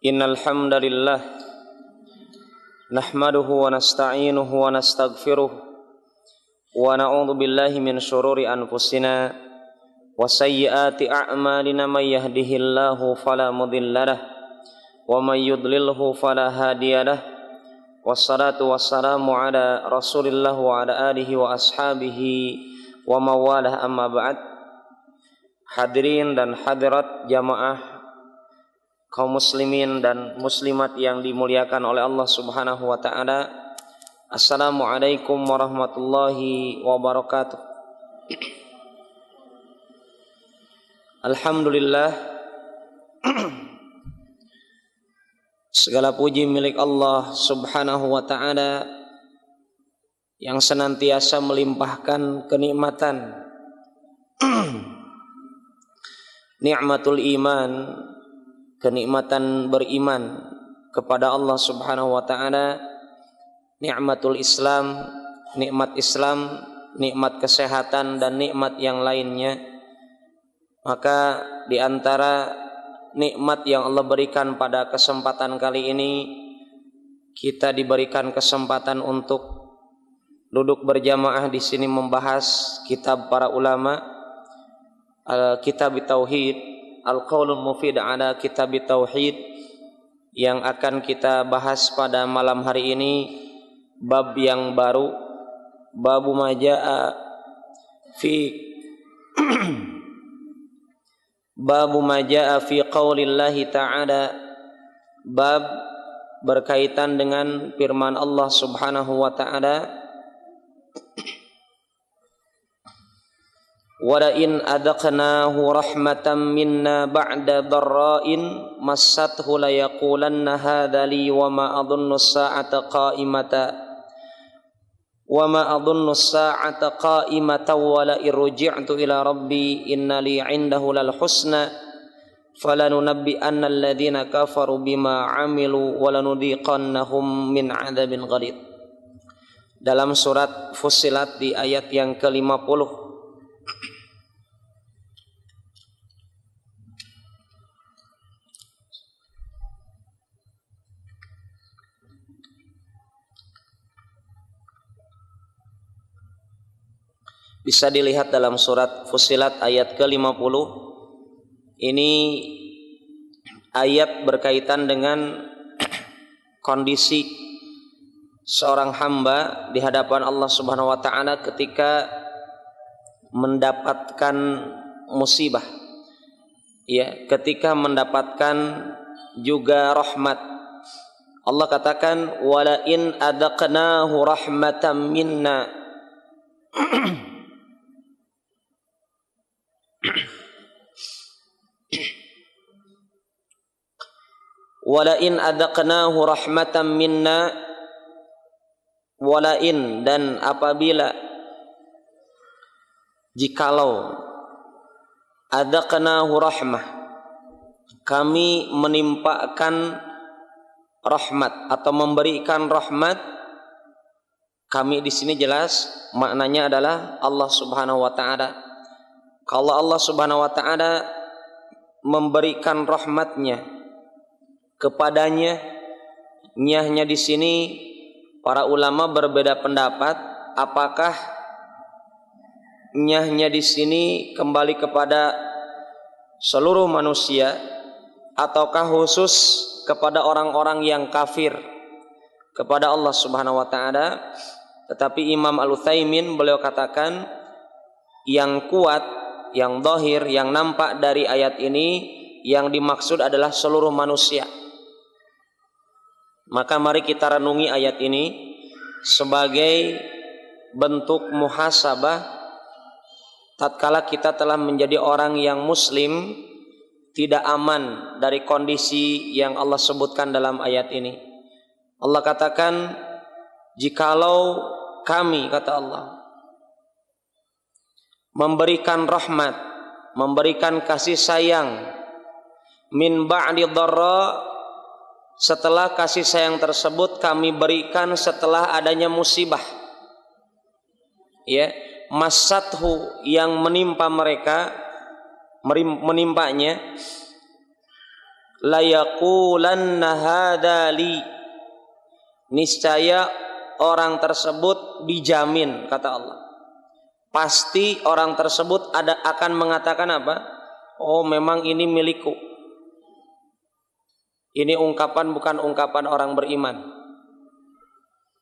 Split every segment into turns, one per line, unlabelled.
Innal hamdalillah nahmaduhu wa nasta'inuhu wa nastaghfiruh wa na'udzu billahi min shururi anfusina wa sayyiati a'malina may yahdihillahu fala mudhillalah wa may yudlilhu fala hadiyalah. Wassalatu wassalamu ala Rasulillah wa ala alihi wa ashabihi wa mawalah, amma ba'd. Hadirin dan hadirat jamaah kaum muslimin dan muslimat yang dimuliakan oleh Allah Subhanahu wa taala. Assalamualaikum warahmatullahi wabarakatuh. Alhamdulillah, segala puji milik Allah Subhanahu wa taala yang senantiasa melimpahkan kenikmatan nikmatul iman, kenikmatan beriman kepada Allah Subhanahu wa taala, nikmatul Islam, nikmat Islam, nikmat kesehatan dan nikmat yang lainnya. Maka di antara nikmat yang Allah berikan pada kesempatan kali ini, kita diberikan kesempatan untuk duduk berjamaah di sini membahas kitab para ulama, Kitab Tauhid, Al-Qaulul Mufid ala Kitab Tauhid, yang akan kita bahas pada malam hari ini. Bab yang baru, babu majaa fi babu majaa fi qaulillahi ta'ala, bab berkaitan dengan firman Allah Subhanahu wa ta'ala, wala in adaqnahu rahmatan minna ba'da dharra'in massathu la yaqulanna hadza li wa ma adunnu as-sa'ata qa'imata wa la irji'tu ila rabbi inna li 'indahu lal husna falanunabbi'anna alladhina kafaru bima 'amilu wa lanudhiqannahum min 'adzabin ghalidh. Dalam surat Fussilat di ayat yang ke-50. Bisa dilihat dalam surat Fussilat ayat ke-50. Ini ayat berkaitan dengan kondisi seorang hamba di hadapan Allah Subhanahu wa taala ketika mendapatkan musibah, ya, ketika mendapatkan juga rahmat. Allah katakan wala in adaqnahu rahmatan minna walain adaqnahu rahmatan minna, walain dan apabila, jikalau, adaqnahu rahmah, kami menimpakan rahmat atau memberikan rahmat. Kami di sini jelas maknanya adalah Allah Subhanahu wa taala. Kalau Allah Subhanahu wa taala memberikan rahmatnya kepadanya, nyahnya di sini para ulama berbeda pendapat apakah nyahnya di sini kembali kepada seluruh manusia ataukah khusus kepada orang-orang yang kafir kepada Allah Subhanahu wa taala. Tetapi Imam Al-Utsaimin beliau katakan yang kuat, yang zahir, yang nampak dari ayat ini, yang dimaksud adalah seluruh manusia. Maka mari kita renungi ayat ini sebagai bentuk muhasabah tatkala kita telah menjadi orang yang muslim, tidak aman dari kondisi yang Allah sebutkan dalam ayat ini. Allah katakan, jikalau kami, kata Allah, memberikan rahmat, memberikan kasih sayang, min ba'di dharra, setelah kasih sayang tersebut kami berikan setelah adanya musibah, ya, masathu, yang menimpa mereka, menimpanya, la yaqulanna hadza li. Niscaya orang tersebut dijamin, kata Allah, pasti orang tersebut akan mengatakan apa? Oh, memang ini milikku. Ini ungkapan bukan ungkapan orang beriman,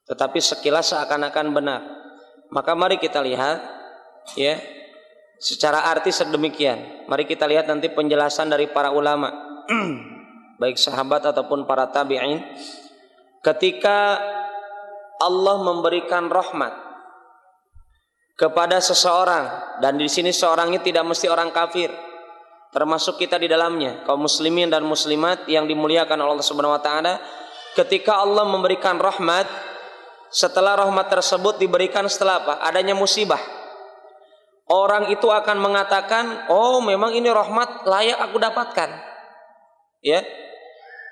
tetapi sekilas seakan-akan benar. Maka mari kita lihat, ya, secara arti sedemikian. Mari kita lihat nanti penjelasan dari para ulama, baik sahabat ataupun para tabi'in, ketika Allah memberikan rahmat kepada seseorang, dan di sini seorangnya tidak mesti orang kafir, termasuk kita di dalamnya, kaum muslimin dan muslimat yang dimuliakan oleh Allah Subhanahu wa taala. Ketika Allah memberikan rahmat, setelah rahmat tersebut diberikan setelah apa? Adanya musibah. Orang itu akan mengatakan, "Oh, memang ini rahmat layak aku dapatkan." Ya.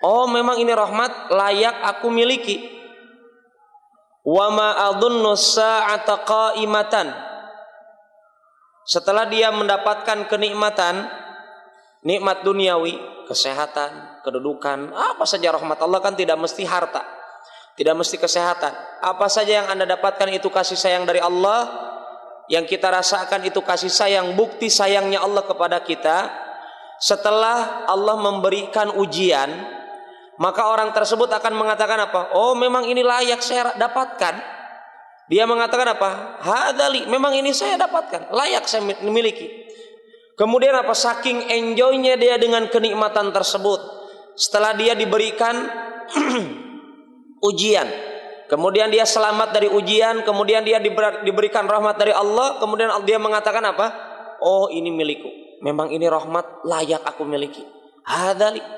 Oh, memang ini rahmat layak aku miliki. Wa ma adunnu sa'ata qa'imatan. Setelah dia mendapatkan kenikmatan, nikmat duniawi, kesehatan, kedudukan, apa saja rahmat Allah kan tidak mesti harta, tidak mesti kesehatan. Apa saja yang Anda dapatkan itu kasih sayang dari Allah, yang kita rasakan itu kasih sayang, bukti sayangnya Allah kepada kita. Setelah Allah memberikan ujian, maka orang tersebut akan mengatakan apa? Oh, memang ini layak saya dapatkan. Dia mengatakan apa? Hadzali, memang ini saya dapatkan, layak saya miliki. Kemudian apa? Saking enjoynya dia dengan kenikmatan tersebut, setelah dia diberikan ujian, kemudian dia selamat dari ujian, kemudian dia diberikan rahmat dari Allah, kemudian dia mengatakan apa? Oh, ini milikku, memang ini rahmat layak aku miliki. Hadzali.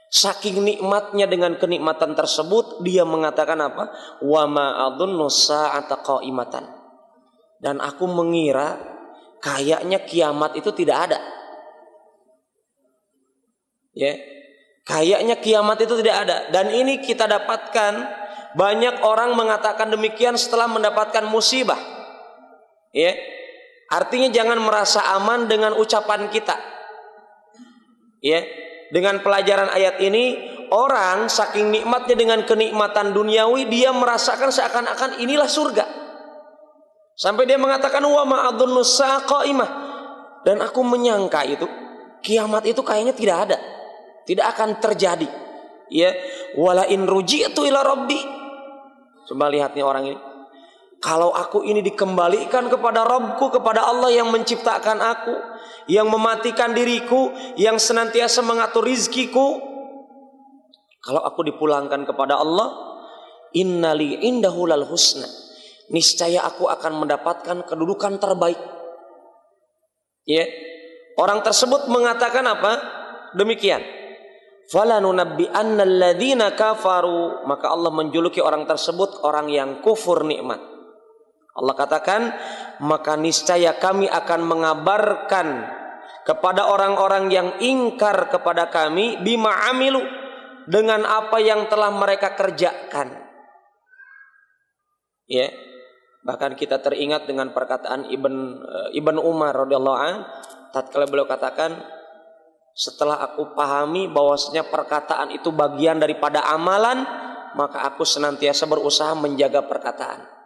Saking nikmatnya dengan kenikmatan tersebut, dia mengatakan apa? Wa ma adunnu sa'ata qa'imatan. Dan aku mengira kayaknya kiamat itu tidak ada. Ya. Kayaknya kiamat itu tidak ada. Dan ini kita dapatkan, banyak orang mengatakan demikian setelah mendapatkan musibah. Ya. Artinya jangan merasa aman dengan ucapan kita. Ya. Dengan pelajaran ayat ini, orang saking nikmatnya dengan kenikmatan duniawi, dia merasakan seakan-akan inilah surga. Sampai dia mengatakan wa ma adunnu saqaimah, dan aku menyangka itu kiamat itu kayaknya tidak ada, tidak akan terjadi. Ya, wala in ruji'tu ila rabbi. Coba lihat nih orang ini. Kalau aku ini dikembalikan kepada Rabbku, kepada Allah yang menciptakan aku, yang mematikan diriku, yang senantiasa mengatur rizkiku, kalau aku dipulangkan kepada Allah, innali indahu lal husna, niscaya aku akan mendapatkan kedudukan terbaik. Ya. Orang tersebut mengatakan apa? Demikian. Falanunabbi'anna alladzina kafaru, maka Allah menjuluki orang tersebut orang yang kufur nikmat. Allah katakan, maka niscaya kami akan mengabarkan kepada orang-orang yang ingkar kepada kami bima amilu, dengan apa yang telah mereka kerjakan. Ya. Bahkan kita teringat dengan perkataan Ibn Umar radhiyallahu anhu, tatkala beliau katakan, setelah aku pahami bahwasanya perkataan itu bagian daripada amalan, maka aku senantiasa berusaha menjaga perkataan.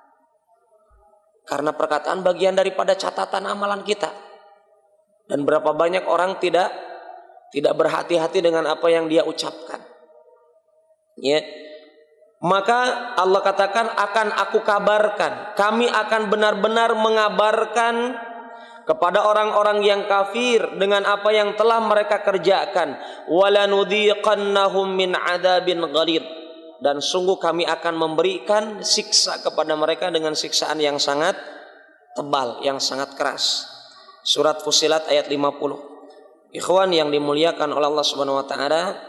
Karena perkataan bagian daripada catatan amalan kita. Dan berapa banyak orang tidak berhati-hati dengan apa yang dia ucapkan. Ya. Maka Allah katakan, akan aku kabarkan, kami akan benar-benar mengabarkan kepada orang-orang yang kafir dengan apa yang telah mereka kerjakan. Walanudhiqannahum min adzabin ghalidh, dan sungguh kami akan memberikan siksa kepada mereka dengan siksaan yang sangat tebal, yang sangat keras. Surat Fussilat ayat 50. Ikhwan yang dimuliakan oleh Allah Subhanahu wa taala,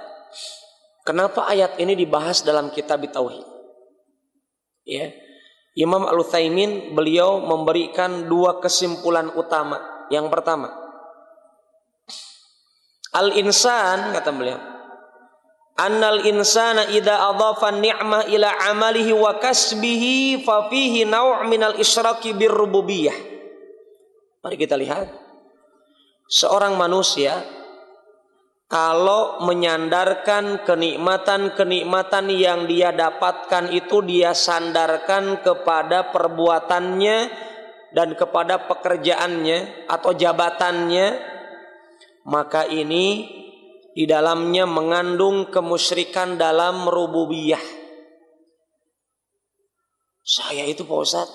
kenapa ayat ini dibahas dalam kitab tauhid? Ya. Imam Al-Utsaimin beliau memberikan dua kesimpulan utama. Yang pertama, al-insan, kata beliau, annal insana idza adhafa ni'mah ila amalihi wa kasbihi fa fihi naw' minal isyraki birrububiyah. Mari kita lihat, seorang manusia kalau menyandarkan kenikmatan-kenikmatan yang dia dapatkan itu dia sandarkan kepada perbuatannya dan kepada pekerjaannya atau jabatannya, maka ini di dalamnya mengandung kemusyrikan dalam rububiyah. Saya itu Pak Ustadz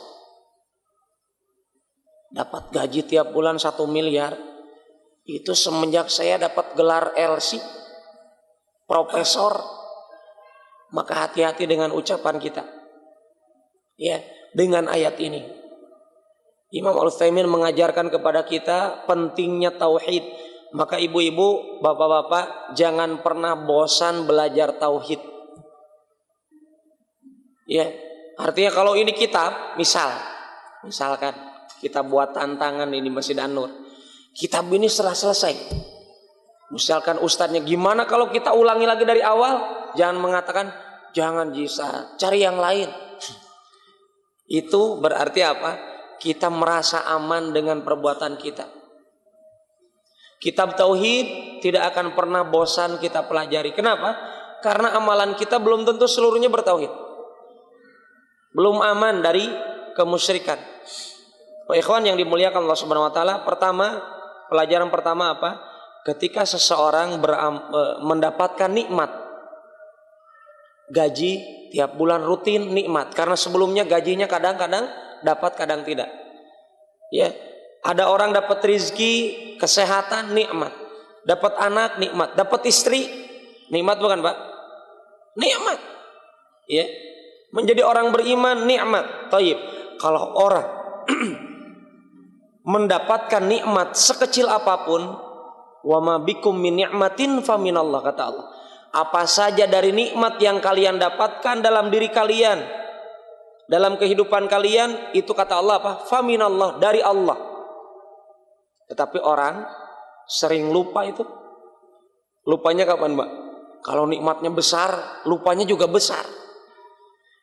dapat gaji tiap bulan 1 miliar. Itu semenjak saya dapat gelar LC, profesor. Maka hati-hati dengan ucapan kita. Ya, dengan ayat ini. Imam Al-Utsaimin mengajarkan kepada kita pentingnya tauhid. Maka ibu-ibu, bapak-bapak, jangan pernah bosan belajar tauhid. Ya, artinya kalau ini kitab, misalkan kita buat tantangan ini Masjid An-Nur. Kitab ini setelah selesai, misalkan ustadznya, gimana kalau kita ulangi lagi dari awal? Jangan mengatakan, jangan Jisa, cari yang lain. Itu berarti apa? Kita merasa aman dengan perbuatan kita. Kitab tauhid tidak akan pernah bosan kita pelajari. Kenapa? Karena amalan kita belum tentu seluruhnya bertauhid. Belum aman dari kemusyrikan. Ikhwan yang dimuliakan Allah Subhanahu wa taala, pelajaran pertama apa? Ketika seseorang mendapatkan nikmat, gaji tiap bulan rutin nikmat, karena sebelumnya gajinya kadang-kadang dapat, kadang tidak. Ya, ada orang dapat rizki, kesehatan nikmat, dapat anak nikmat, dapat istri nikmat, bukan Pak? Nikmat. Ya, menjadi orang beriman nikmat. Thayyib. Kalau orang mendapatkan nikmat sekecil apapun, wa ma bikum min ni'matin fa minallah, kata Allah. Apa saja dari nikmat yang kalian dapatkan dalam diri kalian, dalam kehidupan kalian, itu kata Allah apa? Fa minallah, dari Allah. Tetapi orang sering lupa itu. Lupanya kapan, Mbak? Kalau nikmatnya besar, lupanya juga besar.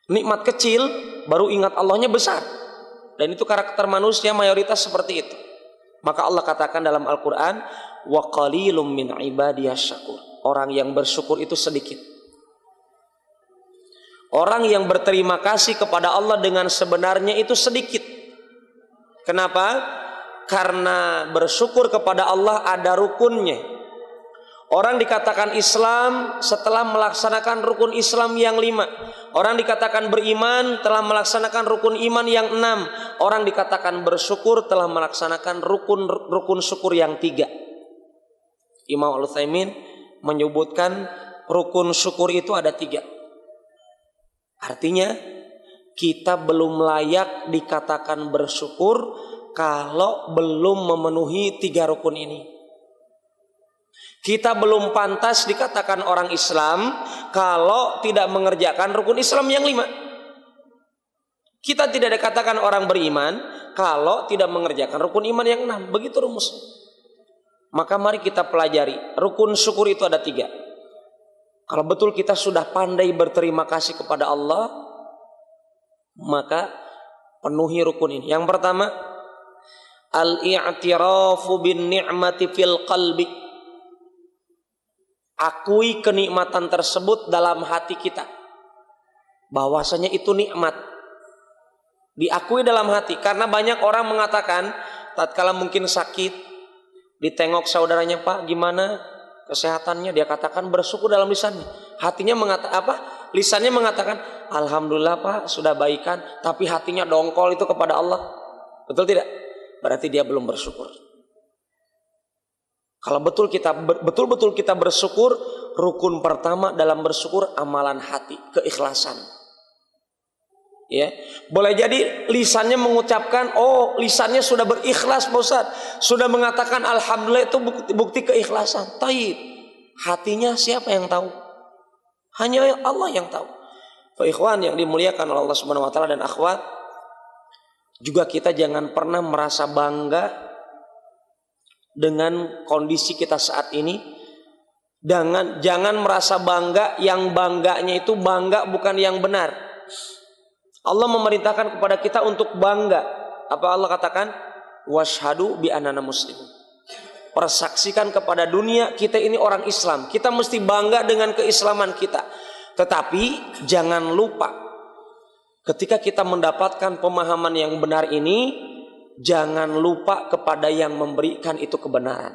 Nikmat kecil, baru ingat Allahnya besar. Dan itu karakter manusia mayoritas seperti itu. Maka Allah katakan dalam Al-Quran, wa qalilum min ibadiyas syakur. Orang yang bersyukur itu sedikit. Orang yang berterima kasih kepada Allah dengan sebenarnya itu sedikit. Kenapa? Karena bersyukur kepada Allah ada rukunnya. Orang dikatakan Islam setelah melaksanakan rukun Islam yang 5. Orang dikatakan beriman telah melaksanakan rukun iman yang 6. Orang dikatakan bersyukur telah melaksanakan rukun syukur yang 3. Imam Al-Utsaimin menyebutkan rukun syukur itu ada 3. Artinya kita belum layak dikatakan bersyukur kalau belum memenuhi 3 rukun ini. Kita belum pantas dikatakan orang Islam kalau tidak mengerjakan rukun Islam yang 5. Kita tidak dikatakan orang beriman kalau tidak mengerjakan rukun iman yang 6. Begitu rumusnya. Maka mari kita pelajari. Rukun syukur itu ada 3. Kalau betul kita sudah pandai berterima kasih kepada Allah, maka penuhi rukun ini. Yang pertama, al-i'tirafu bin ni'mati fil qalbi. Akui kenikmatan tersebut dalam hati kita, bahwasanya itu nikmat. Diakui dalam hati. Karena banyak orang mengatakan tatkala mungkin sakit, ditengok saudaranya, Pak gimana kesehatannya, dia katakan bersyukur dalam lisannya. Hatinya lisannya mengatakan alhamdulillah Pak sudah baikan, tapi hatinya dongkol itu kepada Allah. Betul tidak? Berarti dia belum bersyukur. Kalau betul-betul kita bersyukur, rukun pertama dalam bersyukur amalan hati, keikhlasan. Ya, boleh jadi lisannya mengucapkan, oh lisannya sudah berikhlas Pak Ustaz, sudah mengatakan alhamdulillah, itu bukti keikhlasan. Taib, hatinya siapa yang tahu? Hanya Allah yang tahu. Pak ikhwan yang dimuliakan oleh Allah Subhanahu wa taala dan akhwat, juga kita jangan pernah merasa bangga dengan kondisi kita saat ini. Jangan merasa bangga, yang bangganya itu bangga bukan yang benar. Allah memerintahkan kepada kita untuk bangga. Apa Allah katakan? Washhadu bi annana muslimun. persaksikan kepada dunia kita ini orang Islam. Kita mesti bangga dengan keislaman kita. Tetapi jangan lupa, ketika kita mendapatkan pemahaman yang benar ini, jangan lupa kepada yang memberikan itu kebenaran.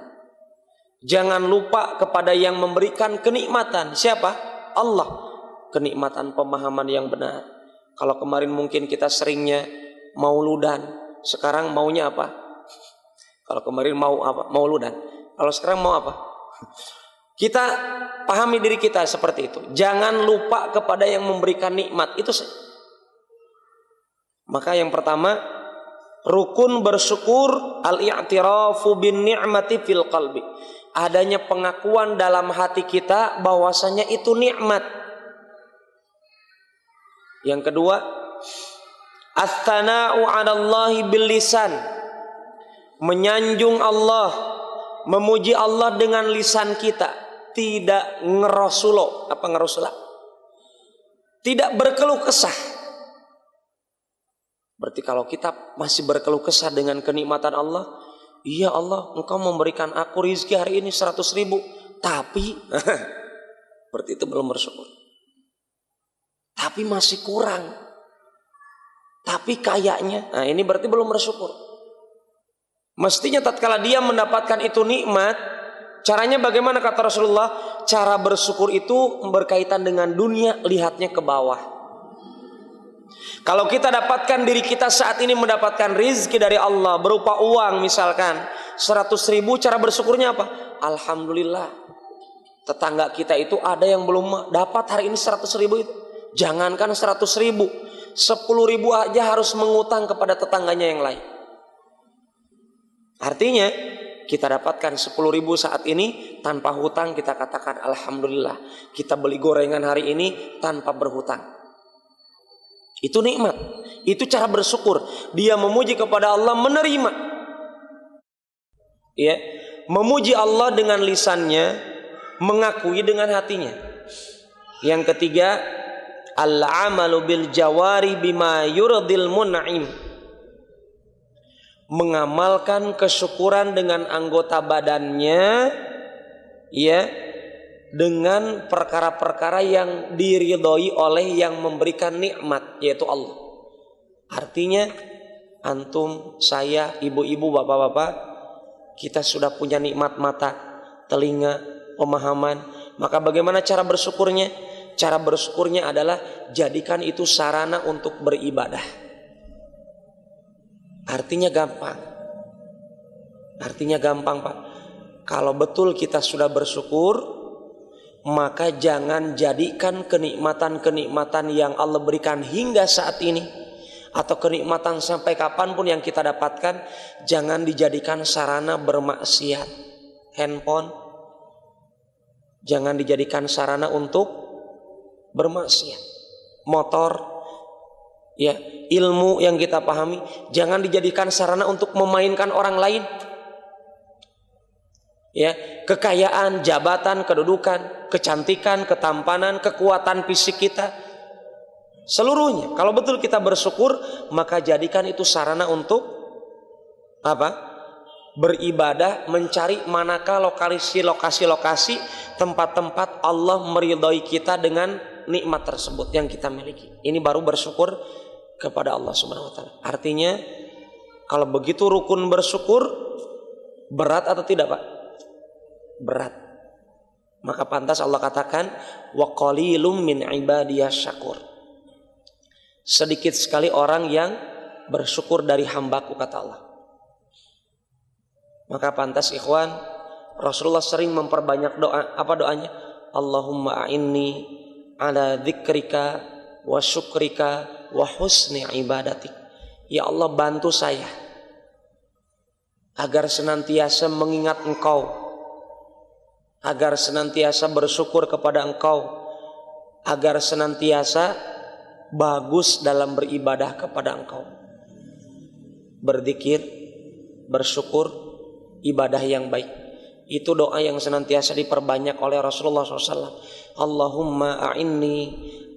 Jangan lupa kepada yang memberikan kenikmatan. Siapa? Allah. Kenikmatan pemahaman yang benar. Kalau kemarin mungkin kita seringnya mauludan, sekarang maunya apa? Kalau kemarin mau apa? Mauludan. Kalau sekarang mau apa? Kita pahami diri kita seperti itu. Jangan lupa kepada yang memberikan nikmat. Itu maka yang pertama, rukun bersyukur al-i'tirafu bin ni'mati fil qalbi. Adanya pengakuan dalam hati kita bahwasanya itu nikmat. Yang kedua, ats-tsana'u 'alallahi bil lisan. Menyanjung Allah, memuji Allah dengan lisan kita, tidak ngerosulo. Apa ngerosula? Tidak berkeluh kesah. Berarti kalau kita masih berkeluh kesah dengan kenikmatan Allah, iya Allah, Engkau memberikan aku rizki hari ini 100.000, tapi berarti itu belum bersyukur. Tapi masih kurang. Tapi kayaknya, nah ini berarti belum bersyukur. Mestinya tatkala dia mendapatkan itu nikmat, caranya bagaimana kata Rasulullah? Cara bersyukur itu berkaitan dengan dunia, lihatnya ke bawah. Kalau kita dapatkan diri kita saat ini mendapatkan rizki dari Allah berupa uang misalkan 100.000, cara bersyukurnya apa? Alhamdulillah. Tetangga kita itu ada yang belum dapat hari ini 100.000 itu. Jangankan 100.000, 10.000 aja harus mengutang kepada tetangganya yang lain. Artinya kita dapatkan 10.000 saat ini tanpa hutang, kita katakan alhamdulillah. Kita beli gorengan hari ini tanpa berhutang. Itu nikmat. Itu cara bersyukur. Dia memuji kepada Allah, menerima. Ya, memuji Allah dengan lisannya, mengakui dengan hatinya. Yang ketiga, al-amalu bil jawari bima yuradil mun'im. Mengamalkan kesyukuran dengan anggota badannya, ya, dengan perkara-perkara yang diridhoi oleh yang memberikan nikmat, yaitu Allah. Artinya antum, saya, ibu-ibu, bapak-bapak, kita sudah punya nikmat mata, telinga, pemahaman. Maka bagaimana cara bersyukurnya? Cara bersyukurnya adalah jadikan itu sarana untuk beribadah. Artinya gampang. Artinya gampang, Pak. Kalau betul kita sudah bersyukur, maka jangan jadikan kenikmatan-kenikmatan yang Allah berikan hingga saat ini, atau kenikmatan sampai kapanpun yang kita dapatkan, jangan dijadikan sarana bermaksiat. Handphone jangan dijadikan sarana untuk bermaksiat. Motor, ya, ilmu yang kita pahami jangan dijadikan sarana untuk memainkan orang lain. Ya, kekayaan, jabatan, kedudukan, kecantikan, ketampanan, kekuatan fisik kita, seluruhnya kalau betul kita bersyukur, maka jadikan itu sarana untuk apa? Beribadah, mencari manakah lokasi-lokasi tempat-tempat Allah meridhai kita dengan nikmat tersebut yang kita miliki. Ini baru bersyukur kepada Allah Subhanahu wa taala. Artinya kalau begitu rukun bersyukur berat atau tidak, Pak? Berat. Maka pantas Allah katakan wa qalilum min ibadiyas syakur. Sedikit sekali orang yang bersyukur dari hambaku, kata Allah. Maka pantas ikhwan, Rasulullah sering memperbanyak doa. Apa doanya? Allahumma a'inni ala dzikrika wa syukrika wa husni ibadatik. Ya Allah, bantu saya agar senantiasa mengingat Engkau, agar senantiasa bersyukur kepada Engkau, agar senantiasa bagus dalam beribadah kepada Engkau. Berzikir, bersyukur, ibadah yang baik. Itu doa yang senantiasa diperbanyak oleh Rasulullah SAW. Allahumma a'inni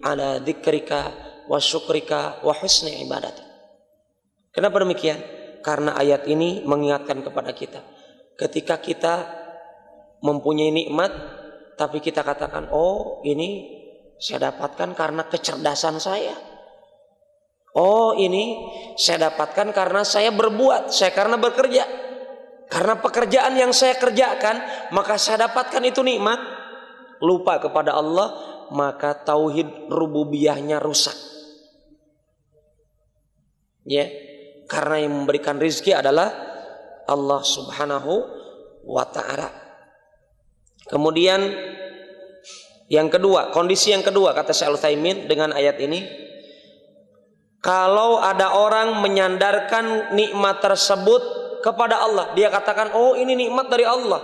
ala dzikrika wa syukrika wa husni ibadati. Kenapa demikian? Karena ayat ini mengingatkan kepada kita
ketika kita mempunyai nikmat tapi kita katakan, oh ini saya dapatkan karena kecerdasan saya. Oh ini saya dapatkan karena saya berbuat, saya karena bekerja. Karena pekerjaan yang saya kerjakan, maka saya dapatkan itu nikmat. Lupa kepada Allah, maka tauhid rububiyahnya rusak. Ya, karena yang memberikan rizki adalah Allah Subhanahu wa ta'ala. Kemudian yang kedua, kondisi yang kedua kata Syekh Al-Utsaimin dengan ayat ini, kalau ada orang menyandarkan nikmat tersebut kepada Allah, dia katakan, oh ini nikmat dari Allah.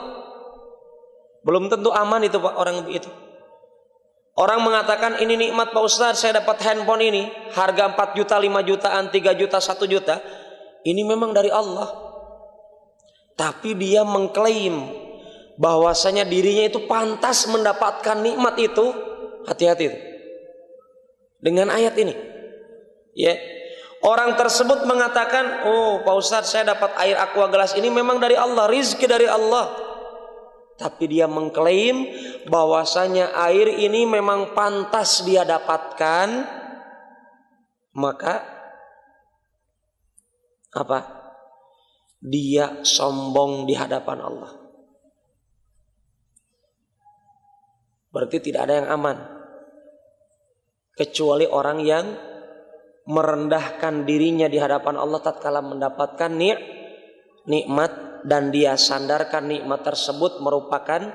Belum tentu aman itu Pak, orang itu. Orang mengatakan, ini nikmat Pak Ustaz, saya dapat handphone ini, harga 4 juta, 5 jutaan, 3 juta, 1 juta. Ini memang dari Allah. Tapi dia mengklaim bahwasanya dirinya itu pantas mendapatkan nikmat itu. Hati-hati itu. Dengan ayat ini. Ya. Orang tersebut mengatakan, oh Pak Ustaz, saya dapat air aqua gelas ini memang dari Allah, rizki dari Allah. Tapi dia mengklaim bahwasanya air ini memang pantas dia dapatkan, maka apa? Dia sombong di hadapan Allah. Berarti tidak ada yang aman kecuali orang yang merendahkan dirinya di hadapan Allah tatkala mendapatkan nikmat dan dia sandarkan nikmat tersebut merupakan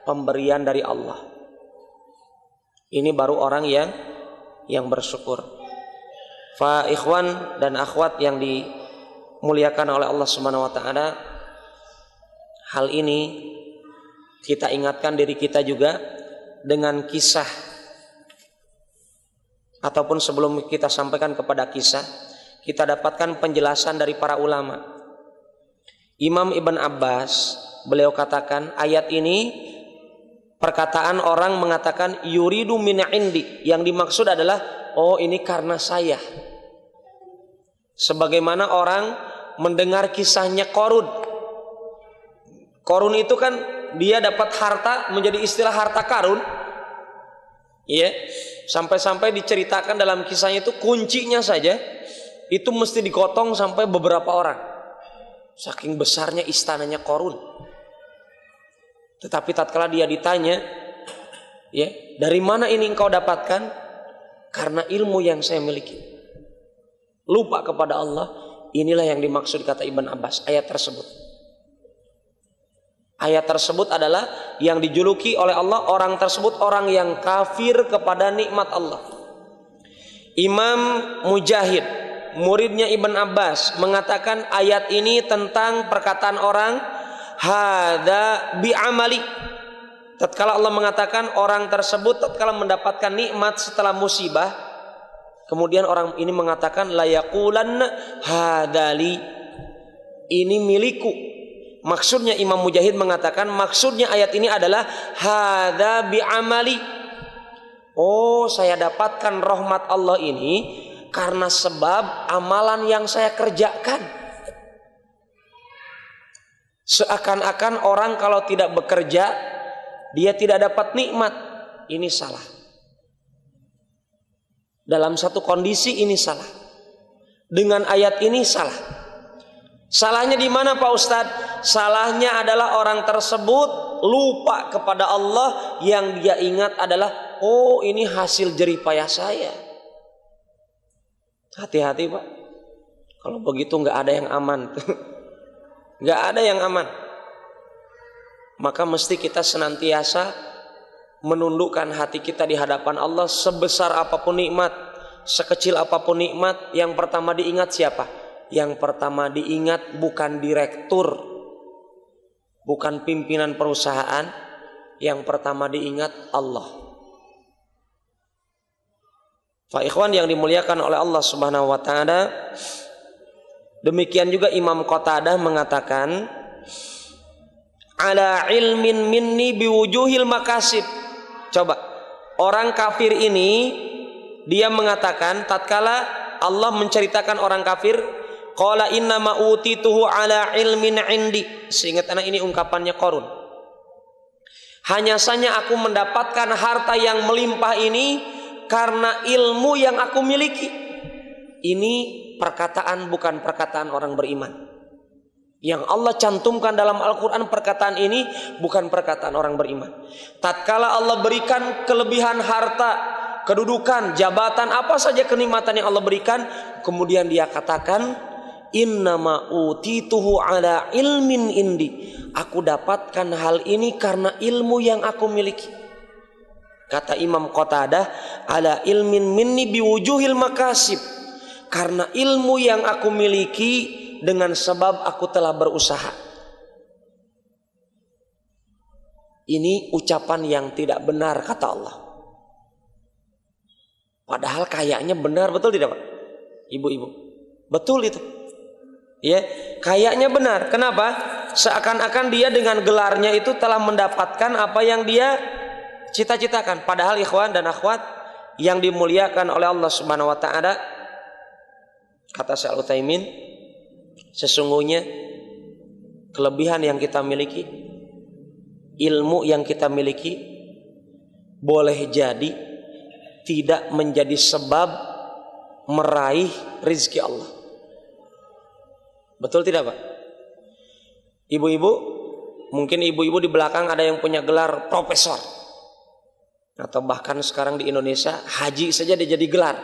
pemberian dari Allah. Ini baru orang yang bersyukur. Fa ikhwan dan akhwat yang dimuliakan oleh Allah Subhanahu wa taala, hal ini kita ingatkan diri kita juga dengan kisah, ataupun sebelum kita sampaikan kepada kisah, kita dapatkan penjelasan dari para ulama. Imam Ibn Abbas, beliau katakan ayat ini perkataan orang mengatakan yuridu min indi, yang dimaksud adalah oh ini karena saya. Sebagaimana orang mendengar kisahnya Qarun. Qarun itu kan dia dapat harta, menjadi istilah harta karun. Ya, sampai-sampai diceritakan dalam kisahnya itu kuncinya saja itu mesti digotong sampai beberapa orang. Saking besarnya istananya Qarun. Tetapi tatkala dia ditanya, ya, dari mana ini engkau dapatkan? Karena ilmu yang saya miliki. Lupa kepada Allah. Inilah yang dimaksud kata Ibn Abbas ayat tersebut. Ayat tersebut adalah yang dijuluki oleh Allah orang tersebut orang yang kafir kepada nikmat Allah. Imam Mujahid, muridnya Ibn Abbas, mengatakan ayat ini tentang perkataan orang hadza bi'amali. Tatkala Allah mengatakan orang tersebut tatkala mendapatkan nikmat setelah musibah, kemudian orang ini mengatakan la yaqulanna hadzali, ini milikku. Maksudnya Imam Mujahid mengatakan maksudnya ayat ini adalah hadza bi'amali. Oh, saya dapatkan rahmat Allah ini karena sebab amalan yang saya kerjakan. Seakan-akan orang kalau tidak bekerja dia tidak dapat nikmat. Ini salah. Dalam satu kondisi ini salah. Dengan ayat ini salah. Salahnya di mana Pak Ustadz? Salahnya adalah orang tersebut lupa kepada Allah, yang dia ingat adalah oh ini hasil jerih payah saya. Hati-hati Pak. Kalau begitu nggak ada yang aman. Nggak ada yang aman. Maka mesti kita senantiasa menundukkan hati kita di hadapan Allah. Sebesar apapun nikmat, sekecil apapun nikmat, yang pertama diingat siapa? Yang pertama diingat bukan direktur, bukan pimpinan perusahaan. Yang pertama diingat Allah. Fa ikhwan yang dimuliakan oleh Allah Subhanahu wa taala, demikian juga Imam Qatadah mengatakan ala ilmin minni biwujuhil makasib. Coba, orang kafir ini dia mengatakan tatkala Allah menceritakan orang kafir, qala inna ma utituhu ala ilmin indi. Seingat anak ini ungkapannya Qarun. Hanya saja aku mendapatkan harta yang melimpah ini karena ilmu yang aku miliki. Ini perkataan bukan perkataan orang beriman. Yang Allah cantumkan dalam Al-Quran, perkataan ini bukan perkataan orang beriman. Tatkala Allah berikan kelebihan harta, kedudukan, jabatan, apa saja kenikmatan yang Allah berikan, kemudian dia katakan, innama utituhu ala ilmin indi. Aku dapatkan hal ini karena ilmu yang aku miliki. Kata Imam Qatadah, ala ilmin minni biwujuhil makasib. Karena ilmu yang aku miliki dengan sebab aku telah berusaha. Ini ucapan yang tidak benar kata Allah. Padahal kayaknya benar, betul tidak Pak? Ibu-ibu, betul itu. Ya, kayaknya benar. Kenapa? Seakan-akan dia dengan gelarnya itu telah mendapatkan apa yang dia cita-citakan. Padahal ikhwan dan akhwat yang dimuliakan oleh Allah Subhanahu wa taala, kata Syekh Utsaimin, sesungguhnya kelebihan yang kita miliki, ilmu yang kita miliki, boleh jadi tidak menjadi sebab meraih rizki Allah. Betul tidak Pak? Ibu-ibu, mungkin ibu-ibu di belakang ada yang punya gelar profesor, atau bahkan sekarang di Indonesia haji saja dia jadi gelar.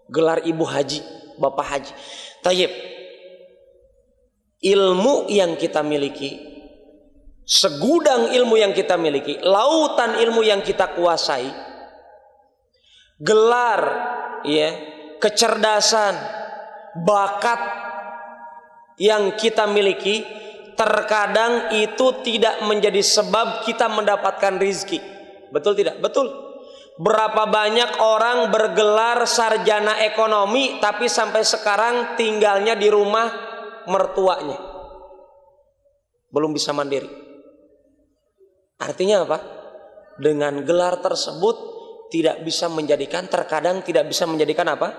Gelar ibu haji, bapak haji. Tayyib, ilmu yang kita miliki, segudang ilmu yang kita miliki, lautan ilmu yang kita kuasai, gelar, ya, kecerdasan, bakat yang kita miliki, terkadang itu tidak menjadi sebab kita mendapatkan rizki. Betul tidak? Betul. Berapa banyak orang bergelar sarjana ekonomi tapi sampai sekarang tinggalnya di rumah mertuanya, belum bisa mandiri. Artinya apa? Dengan gelar tersebut tidak bisa menjadikan, terkadang tidak bisa menjadikan apa?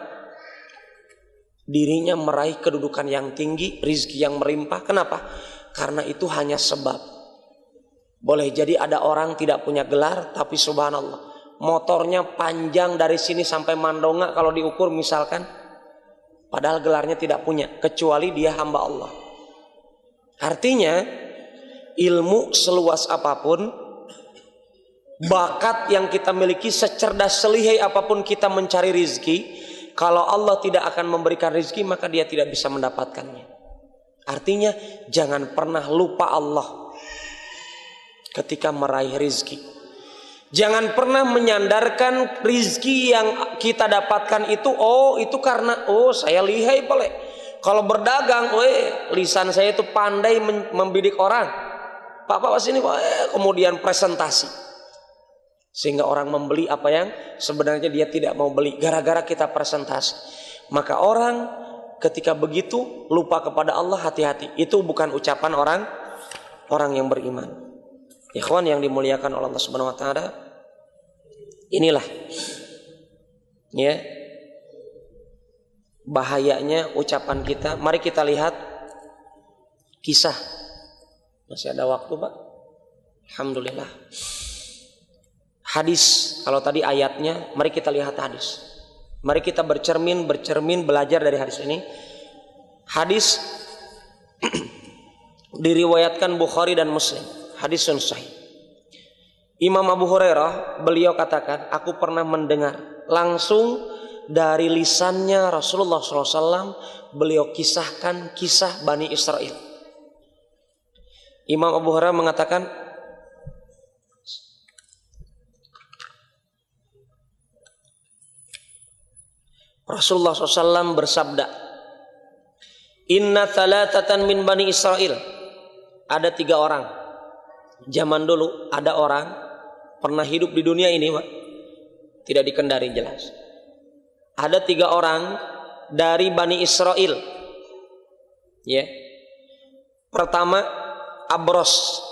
Dirinya meraih kedudukan yang tinggi, rizki yang melimpah. Kenapa? Karena itu hanya sebab. Boleh jadi ada orang tidak punya gelar, tapi subhanallah, motornya panjang dari sini sampai Mandonga kalau diukur misalkan, padahal gelarnya tidak punya, kecuali dia hamba Allah. Artinya ilmu seluas apapun, bakat yang kita miliki, secerdas selihai apapun kita mencari rizki, kalau Allah tidak akan memberikan rizki, maka dia tidak bisa mendapatkannya. Artinya jangan pernah lupa Allah ketika meraih rizki. Jangan pernah menyandarkan rizki yang kita dapatkan itu, oh itu karena saya lihai boleh. Kalau berdagang, lisan saya itu pandai membidik orang. Pak sini Pak, kemudian presentasi, sehingga orang membeli apa yang sebenarnya dia tidak mau beli gara-gara kita presentasi. Maka orang ketika begitu lupa kepada Allah, hati-hati. Itu bukan ucapan orang yang beriman. Ikhwan yang dimuliakan oleh Allah Subhanahu wa taala, inilah ya bahayanya ucapan kita. Mari kita lihat kisah. Masih ada waktu Pak? Alhamdulillah. Hadis, kalau tadi ayatnya, mari kita lihat hadis. Mari kita bercermin belajar dari hadis ini. Hadis diriwayatkan Bukhari dan Muslim. Hadis sahih. Imam Abu Hurairah, beliau katakan, aku pernah mendengar langsung dari lisannya Rasulullah SAW, beliau kisahkan kisah Bani Israel. Imam Abu Hurairah mengatakan, Rasulullah SAW bersabda, inna thalathatan min Bani Israel. Ada 3 orang. Zaman dulu ada orang pernah hidup di dunia ini, Pak. Tidak dikendari jelas. Ada 3 orang dari Bani Israel. Ya. Pertama, abros.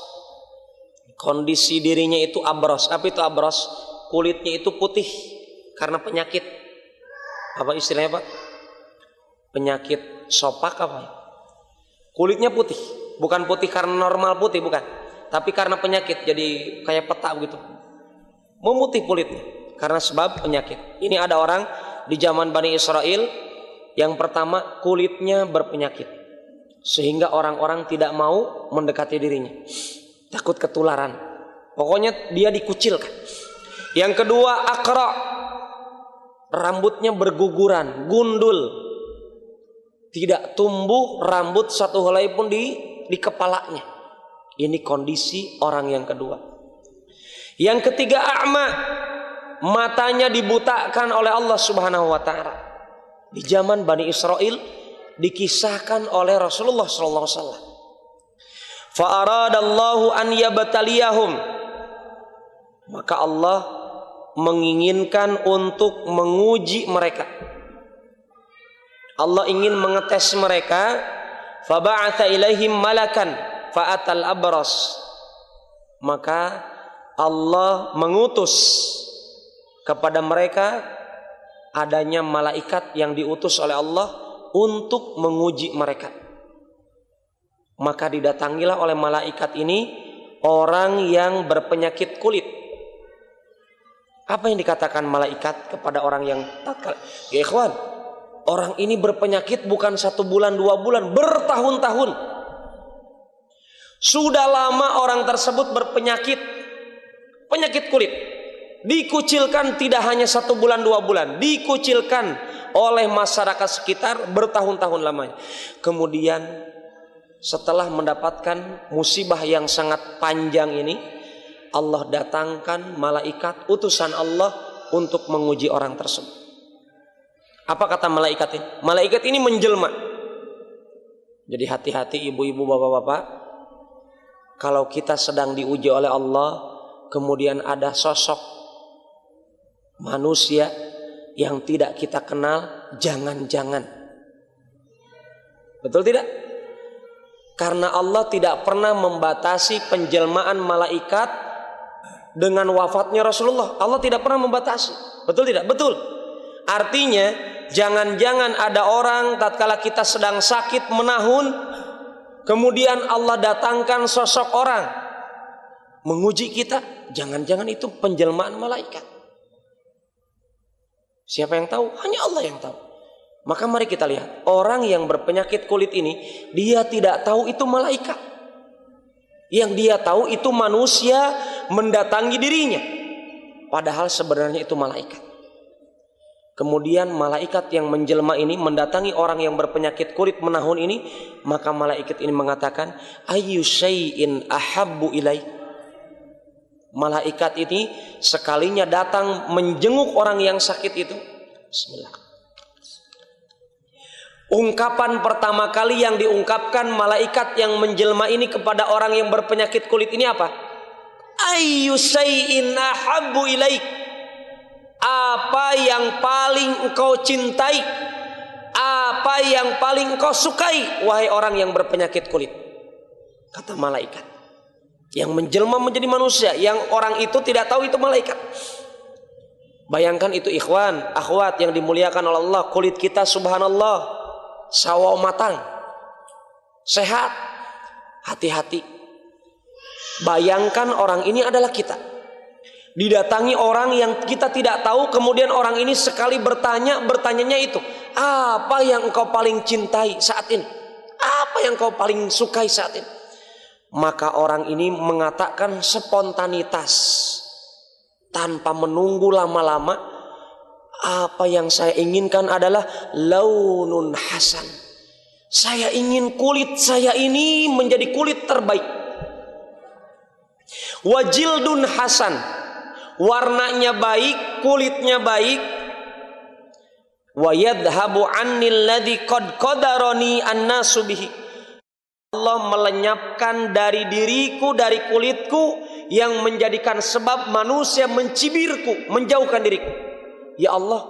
Kondisi dirinya itu abros. Apa itu abros? Kulitnya itu putih karena penyakit. Apa istilahnya Pak? Penyakit sopak apa? Kulitnya putih, bukan putih karena normal putih, bukan, tapi karena penyakit jadi kayak peta begitu, memutih kulitnya karena sebab penyakit. Ini ada orang di zaman Bani Israel yang pertama kulitnya berpenyakit sehingga orang-orang tidak mau mendekati dirinya, takut ketularan. Pokoknya dia dikucilkan. Yang kedua akra, rambutnya berguguran, gundul. Tidak tumbuh rambut satu helai pun di kepalanya. Ini kondisi orang yang kedua. Yang ketiga a'ma, matanya dibutakan oleh Allah Subhanahu wa taala. Di zaman Bani Israel dikisahkan oleh Rasulullah sallallahu alaihi wasallam. Fa aradallahu an yabtaliyahum. Maka Allah menginginkan untuk menguji mereka. Allah ingin mengetes mereka. Faba'atha ilaihim malakan fa'atal abras. Maka Allah mengutus kepada mereka adanya malaikat yang diutus oleh Allah untuk menguji mereka. Maka didatangilah oleh malaikat ini orang yang berpenyakit kulit. Apa yang dikatakan malaikat kepada orang yang tatkala? Ya ikhwan, orang ini berpenyakit bukan 1 bulan 2 bulan, bertahun-tahun. Sudah lama orang tersebut berpenyakit, penyakit kulit. Dikucilkan tidak hanya 1 bulan 2 bulan, dikucilkan oleh masyarakat sekitar bertahun-tahun lamanya. Kemudian setelah mendapatkan musibah yang sangat panjang ini, Allah datangkan malaikat utusan Allah untuk menguji orang tersebut. Apa kata malaikat ini? Malaikat ini menjelma. Jadi hati-hati ibu-ibu, bapak-bapak. Kalau kita sedang diuji oleh Allah, kemudian ada sosok manusia yang tidak kita kenal, jangan-jangan. Betul tidak? Karena Allah tidak pernah membatasi penjelmaan malaikat dengan wafatnya Rasulullah. Allah tidak pernah membatasi. Betul tidak? Betul. Artinya jangan-jangan ada orang tatkala kita sedang sakit menahun, kemudian Allah datangkan sosok orang menguji kita. Jangan-jangan itu penjelmaan malaikat. Siapa yang tahu? Hanya Allah yang tahu. Maka mari kita lihat, orang yang berpenyakit kulit ini, dia tidak tahu itu malaikat. Yang dia tahu itu manusia mendatangi dirinya, padahal sebenarnya itu malaikat. Kemudian malaikat yang menjelma ini mendatangi orang yang berpenyakit kulit menahun ini, maka malaikat ini mengatakan, ayyu syai'in ahabbu ilai. Malaikat ini sekalinya datang menjenguk orang yang sakit itu, bismillah. Ungkapan pertama kali yang diungkapkan malaikat yang menjelma ini kepada orang yang berpenyakit kulit ini apa? Ayyu syai'in ahabbu ilaik. Apa yang paling engkau cintai? Apa yang paling engkau sukai, wahai orang yang berpenyakit kulit? Kata malaikat yang menjelma menjadi manusia, yang orang itu tidak tahu itu malaikat. Bayangkan itu ikhwan, akhwat yang dimuliakan oleh Allah, kulit kita subhanallah sawo matang, sehat. Hati-hati. Bayangkan orang ini adalah kita. Didatangi orang yang kita tidak tahu, kemudian orang ini sekali bertanyanya itu, apa yang engkau paling cintai saat ini? Apa yang engkau paling sukai saat ini? Maka orang ini mengatakan spontanitas, tanpa menunggu lama-lama, apa yang saya inginkan adalah launun hasan. Saya ingin kulit saya ini menjadi kulit terbaik. Wajildun hasan, warnanya baik, kulitnya baik. Wa yadhhabu annil ladzi qad qadarani annasu bihi. Allah melenyapkan dari diriku, dari kulitku yang menjadikan sebab manusia mencibirku, menjauhkan diriku. Ya Allah,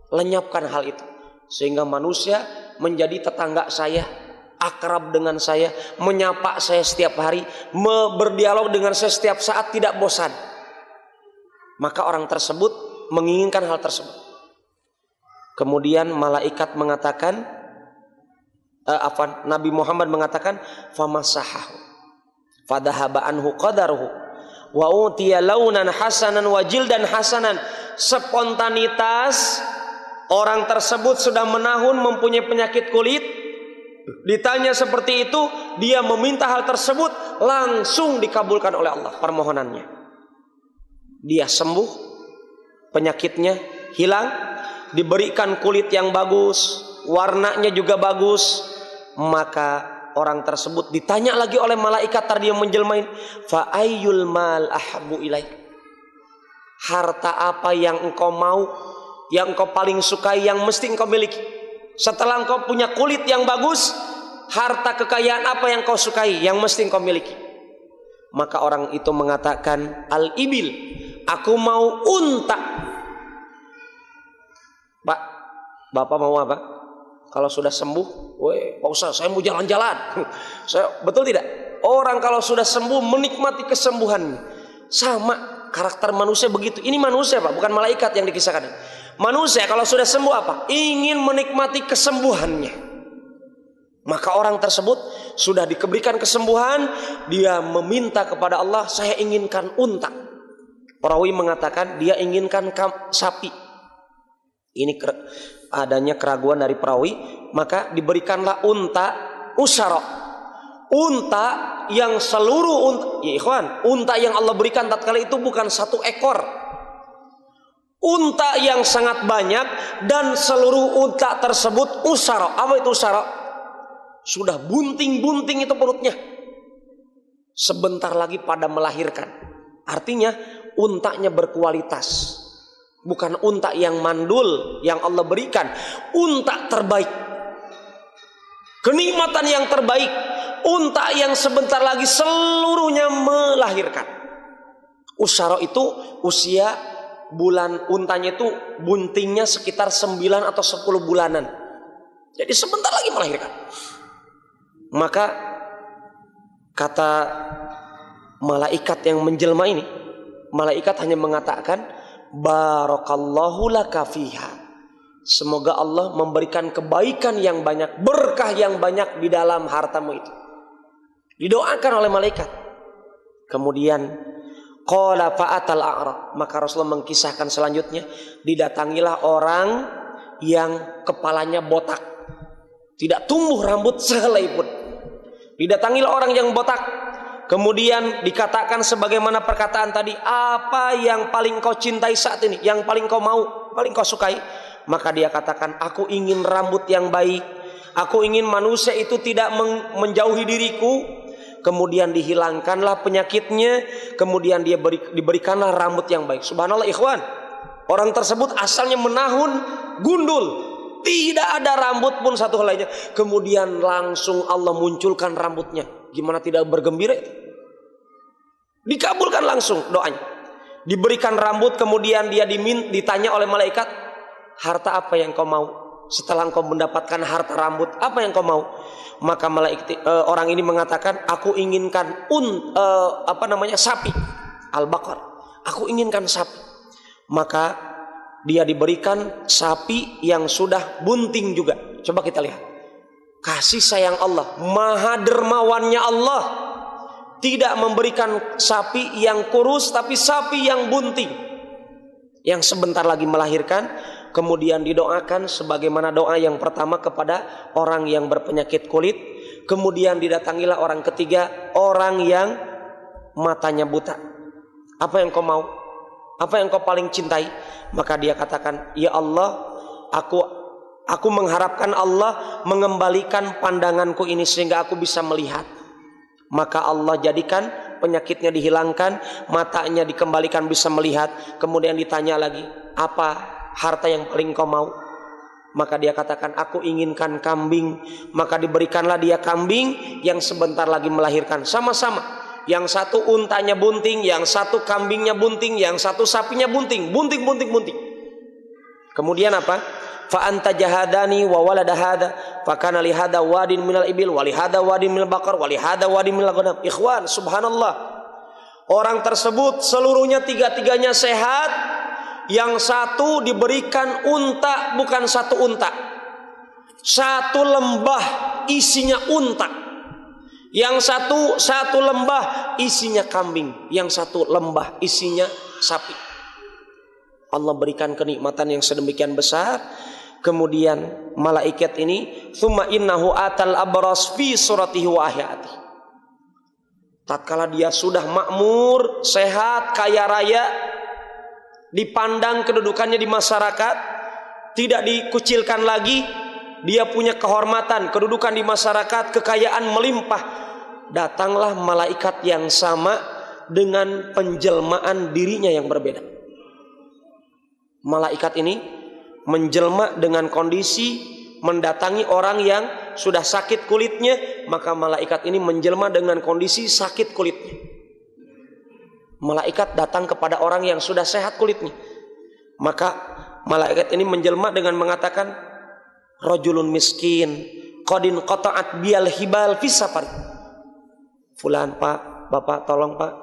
lenyapkan hal itu sehingga manusia menjadi tetangga saya, akrab dengan saya, menyapa saya setiap hari, berdialog dengan saya setiap saat, tidak bosan. Maka orang tersebut menginginkan hal tersebut. Kemudian malaikat mengatakan, Nabi Muhammad mengatakan famasahahu fadhahaba anhu qadaruhu wa utiya launan hasanan wa jildan hasanan. Spontanitas orang tersebut sudah menahun mempunyai penyakit kulit, ditanya seperti itu, dia meminta hal tersebut, langsung dikabulkan oleh Allah permohonannya. Dia sembuh, penyakitnya hilang, diberikan kulit yang bagus, warnanya juga bagus. Maka orang tersebut ditanya lagi oleh malaikat tadi yang menjelmain, fa ayyul mal ahabbu ilaik, harta apa yang engkau mau, yang engkau paling sukai, yang mesti engkau miliki. Setelah engkau punya kulit yang bagus, harta kekayaan apa yang kau sukai, yang mesti engkau miliki? Maka orang itu mengatakan, al-ibil, aku mau unta. Pak, Bapak mau apa? Kalau sudah sembuh, Pak Ustaz, saya mau jalan-jalan. Betul tidak? Orang kalau sudah sembuh menikmati kesembuhannya. Sama karakter manusia begitu. Ini manusia, Pak, bukan malaikat yang dikisahkan. Manusia kalau sudah sembuh apa? Ingin menikmati kesembuhannya. Maka orang tersebut sudah diberikan kesembuhan, dia meminta kepada Allah, saya inginkan unta. Perawi mengatakan dia inginkan sapi. Ini adanya keraguan dari perawi, maka diberikanlah unta usara. Unta yang seluruh unta, ya ikhwan, unta yang Allah berikan tatkala itu bukan satu ekor. Unta yang sangat banyak, dan seluruh unta tersebut usara. Apa itu usara? Sudah bunting-bunting itu perutnya. Sebentar lagi pada melahirkan. Artinya untanya berkualitas. Bukan unta yang mandul yang Allah berikan. Unta terbaik. Kenikmatan yang terbaik. Unta yang sebentar lagi seluruhnya melahirkan. Usara itu usia bulan untanya itu buntingnya sekitar 9 atau 10 bulanan. Jadi sebentar lagi melahirkan. Maka kata malaikat yang menjelma ini, malaikat hanya mengatakan barakallahu laka fiha. Semoga Allah memberikan kebaikan yang banyak, berkah yang banyak di dalam hartamu itu. Didoakan oleh malaikat. Kemudian qala fa'atal a'rab, maka Rasulullah mengkisahkan selanjutnya, didatangilah orang yang kepalanya botak, tidak tumbuh rambut sehelai pun. Didatangilah orang yang botak. Kemudian dikatakan sebagaimana perkataan tadi, apa yang paling kau cintai saat ini, yang paling kau mau, paling kau sukai? Maka dia katakan, aku ingin rambut yang baik, aku ingin manusia itu tidak menjauhi diriku. Kemudian dihilangkanlah penyakitnya, kemudian dia diberikanlah rambut yang baik. Subhanallah ikhwan, orang tersebut asalnya menahun, gundul, tidak ada rambut pun satu helainya. Kemudian langsung Allah munculkan rambutnya. Gimana tidak bergembira itu? Dikabulkan langsung doanya. Diberikan rambut, kemudian dia ditanya oleh malaikat, harta apa yang kau mau? Setelah engkau mendapatkan harta rambut, apa yang kau mau? Maka malaikat orang ini mengatakan, aku inginkan sapi, al-baqar. Aku inginkan sapi. Maka dia diberikan sapi yang sudah bunting juga. Coba kita lihat. Kasih sayang Allah, maha dermawannya Allah, tidak memberikan sapi yang kurus, tapi sapi yang bunting, yang sebentar lagi melahirkan. Kemudian didoakan sebagaimana doa yang pertama kepada orang yang berpenyakit kulit. Kemudian didatangilah orang ketiga, orang yang matanya buta. Apa yang kau mau? Apa yang kau paling cintai? Maka dia katakan, ya Allah, aku mengharapkan Allah mengembalikan pandanganku ini sehingga aku bisa melihat. Maka Allah jadikan penyakitnya dihilangkan, matanya dikembalikan bisa melihat. Kemudian ditanya lagi, apa harta yang paling kau mau? Maka dia katakan, aku inginkan kambing. Maka diberikanlah dia kambing yang sebentar lagi melahirkan. Sama-sama, yang satu untanya bunting, yang satu kambingnya bunting, yang satu sapinya bunting. Bunting. Kemudian apa? Fa anta jahadani wa walada hada fa kana li hada wadin minal ibil wa li hada wadin minal baqar wa li hada wadin minal ghanam. Ikhwan, subhanallah, orang tersebut seluruhnya tiga-tiganya sehat. Yang satu diberikan unta, bukan satu unta, satu lembah isinya unta, yang satu lembah isinya kambing, yang satu lembah isinya sapi. Allah berikan kenikmatan yang sedemikian besar. Kemudian malaikat ini, "Tsumma innahu atal abras fi suratihi wa hayati." Tatkala dia sudah makmur, sehat, kaya raya, dipandang kedudukannya di masyarakat, tidak dikucilkan lagi, dia punya kehormatan, kedudukan di masyarakat, kekayaan melimpah. Datanglah malaikat yang sama dengan penjelmaan dirinya yang berbeda. Malaikat ini menjelma dengan kondisi mendatangi orang yang sudah sakit kulitnya, maka malaikat ini menjelma dengan kondisi sakit kulitnya. Malaikat datang kepada orang yang sudah sehat kulitnya, maka malaikat ini menjelma dengan mengatakan, "Rajulun miskin qadin qata'at biyal hibal fis safar." Fulan, Pak, Bapak tolong Pak,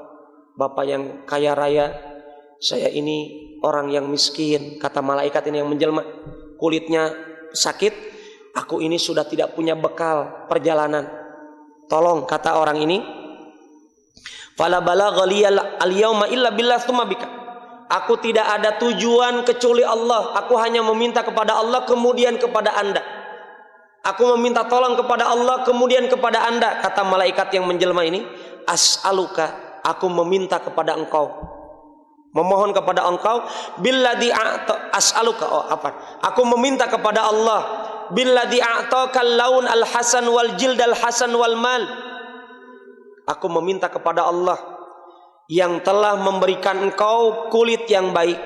Bapak yang kaya raya, saya ini orang yang miskin, kata malaikat ini yang menjelma, kulitnya sakit, aku ini sudah tidak punya bekal perjalanan. Tolong, kata orang ini, "Fala balagha liyal al-yauma illa billah tsumma bika." Aku tidak ada tujuan kecuali Allah. Aku hanya meminta kepada Allah kemudian kepada Anda. Aku meminta tolong kepada Allah kemudian kepada Anda, kata malaikat yang menjelma ini. "As'aluka," aku meminta kepada engkau, memohon kepada engkau, billadzi as'aluka, aku meminta kepada Allah, billadzi a'taqal laun al hasan wal jild al hasan wal mal. Aku meminta kepada Allah yang telah memberikan engkau kulit yang baik,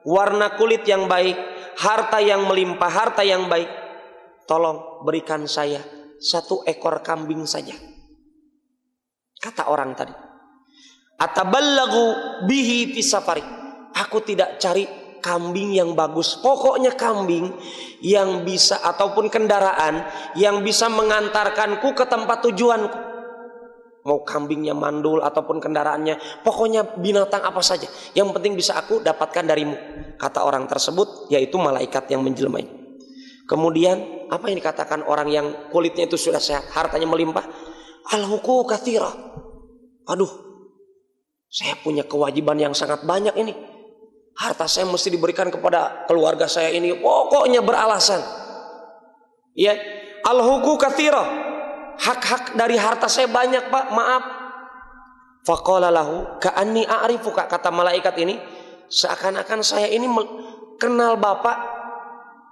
warna kulit yang baik, harta yang melimpah, harta yang baik. Tolong berikan saya 1 ekor kambing saja. Kata orang tadi, "Ataballagu bihi fi safari." Aku tidak cari kambing yang bagus, pokoknya kambing yang bisa, ataupun kendaraan yang bisa mengantarkanku ke tempat tujuanku. Mau kambingnya mandul ataupun kendaraannya, pokoknya binatang apa saja, yang penting bisa aku dapatkan darimu, kata orang tersebut, yaitu malaikat yang menjelma. Kemudian apa yang dikatakan orang yang kulitnya itu sudah sehat, hartanya melimpah? "Al-huquq katsira." Aduh, saya punya kewajiban yang sangat banyak ini. Harta saya mesti diberikan kepada keluarga saya ini. Pokoknya beralasan. Ya, al-huquq katsira. Hak-hak dari harta saya banyak, Pak, maaf. Faqala lahu ka'anni a'rifuka, kata malaikat ini, seakan-akan saya ini kenal Bapak.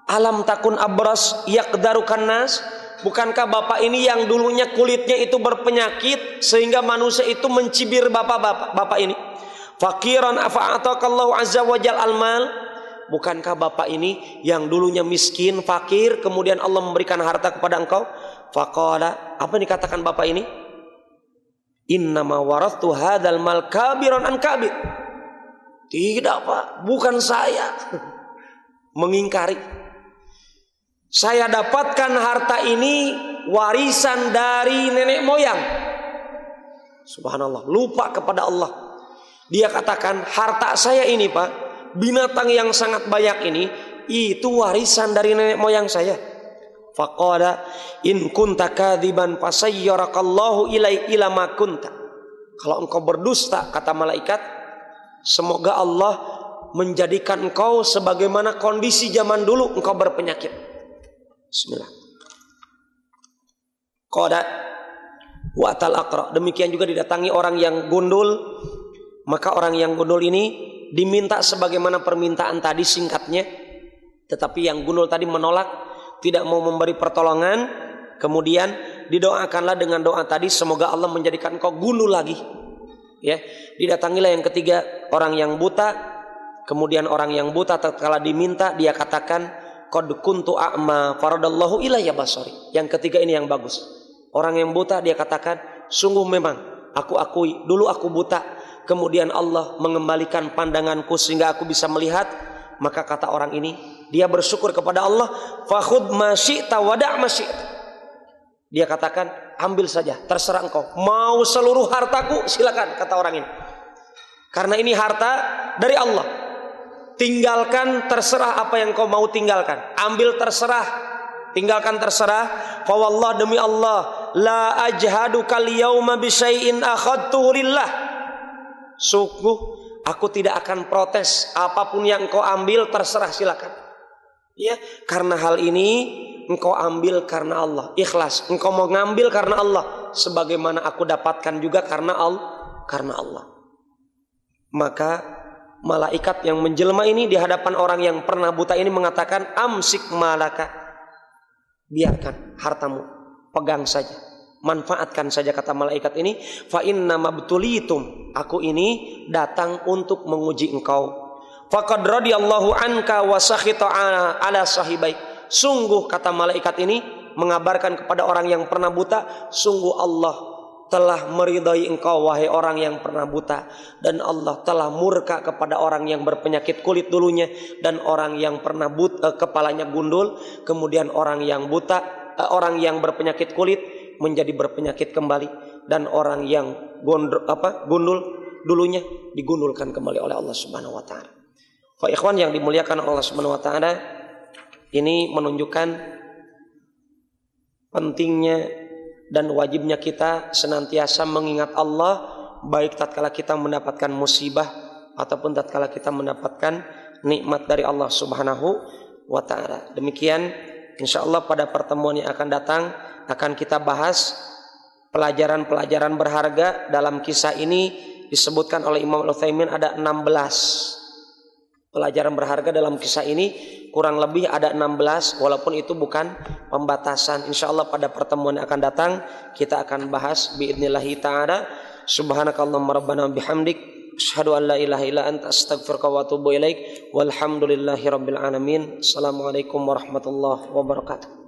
Alam takun abras yaqdarukan nas. Bukankah Bapak ini yang dulunya kulitnya itu berpenyakit sehingga manusia itu mencibir Bapak ini? Fakiran afa'atakallahu azza wa jal al-mal. Bukankah Bapak ini yang dulunya miskin, fakir, kemudian Allah memberikan harta kepada engkau? Faqala, apa yang dikatakan Bapak ini? Innama warastu hadzal mal kabiran an kabir. Tidak, Pak, bukan saya. Mengingkari. Saya dapatkan harta ini warisan dari nenek moyang. Subhanallah, lupa kepada Allah. Dia katakan, harta saya ini, Pak, binatang yang sangat banyak ini, itu warisan dari nenek moyang saya. Faqala in kunta kadziban fasayyarakallahu ila ma kunta. Kalau engkau berdusta, kata malaikat, semoga Allah menjadikan engkau sebagaimana kondisi zaman dulu engkau berpenyakit. Bismillah. Qada wa tal aqra. Demikian juga didatangi orang yang gundul. Maka orang yang gundul ini diminta sebagaimana permintaan tadi singkatnya, tetapi yang gundul tadi menolak, tidak mau memberi pertolongan. Kemudian didoakanlah dengan doa tadi, semoga Allah menjadikan kau gundul lagi. Ya, didatangilah yang ketiga, orang yang buta. Kemudian orang yang buta tatkala diminta, dia katakan, qad kuntu a'ma faradallahu ilayya basari. Yang ketiga ini yang bagus. Orang yang buta dia katakan, sungguh memang aku akui dulu aku buta, kemudian Allah mengembalikan pandanganku sehingga aku bisa melihat. Maka kata orang ini, dia bersyukur kepada Allah, fakhudh ma syi'ta wada' ma syi'ta. Dia katakan, ambil saja, terserah engkau. Mau seluruh hartaku, silakan, kata orang ini. Karena ini harta dari Allah. Tinggalkan, terserah apa yang kau mau tinggalkan. Ambil terserah, tinggalkan terserah. fa wallah, demi Allah, la ajhadu kal yauma bi syai'in akhadtuhu lillah. Sungguh aku tidak akan protes, apapun yang engkau ambil terserah, silakan. Ya, karena hal ini engkau ambil karena Allah, ikhlas. Engkau mau ngambil karena Allah, sebagaimana aku dapatkan juga karena Allah. Maka malaikat yang menjelma ini di hadapan orang yang pernah buta ini mengatakan, amsik malaka, biarkan hartamu, pegang saja, manfaatkan saja, kata malaikat ini. Fa inna mabtulitum, aku ini datang untuk menguji engkau. Faqad radiyallahu anka wa sakhita ala sahibaik. Sungguh, kata malaikat ini mengabarkan kepada orang yang pernah buta, sungguh Allah telah meridai engkau wahai orang yang pernah buta, dan Allah telah murka kepada orang yang berpenyakit kulit dulunya, dan orang yang pernah buta kepalanya gundul, kemudian orang yang buta, orang yang berpenyakit kulit menjadi berpenyakit kembali, dan orang yang gundul dulunya digundulkan kembali oleh Allah Subhanahu wa taala. Fa ikhwan yang dimuliakan Allah Subhanahu wa taala, ini menunjukkan pentingnya dan wajibnya kita senantiasa mengingat Allah, baik tatkala kita mendapatkan musibah ataupun tatkala kita mendapatkan nikmat dari Allah Subhanahu wa taala. Demikian, insyaallah pada pertemuan yang akan datang akan kita bahas pelajaran-pelajaran berharga dalam kisah ini. Disebutkan oleh Imam Al-Utsaimin ada 16 pelajaran berharga dalam kisah ini, kurang lebih ada 16, walaupun itu bukan pembatasan. Insyaallah pada pertemuan yang akan datang kita akan bahas biidznillah taala. Subhanakallahumma rabbana bihamdik, asyhadu an la ilaha illa anta, astaghfiruka wa atubu ilaik. Walhamdulillahirabbil alamin. Assalamualaikum warahmatullahi wabarakatuh.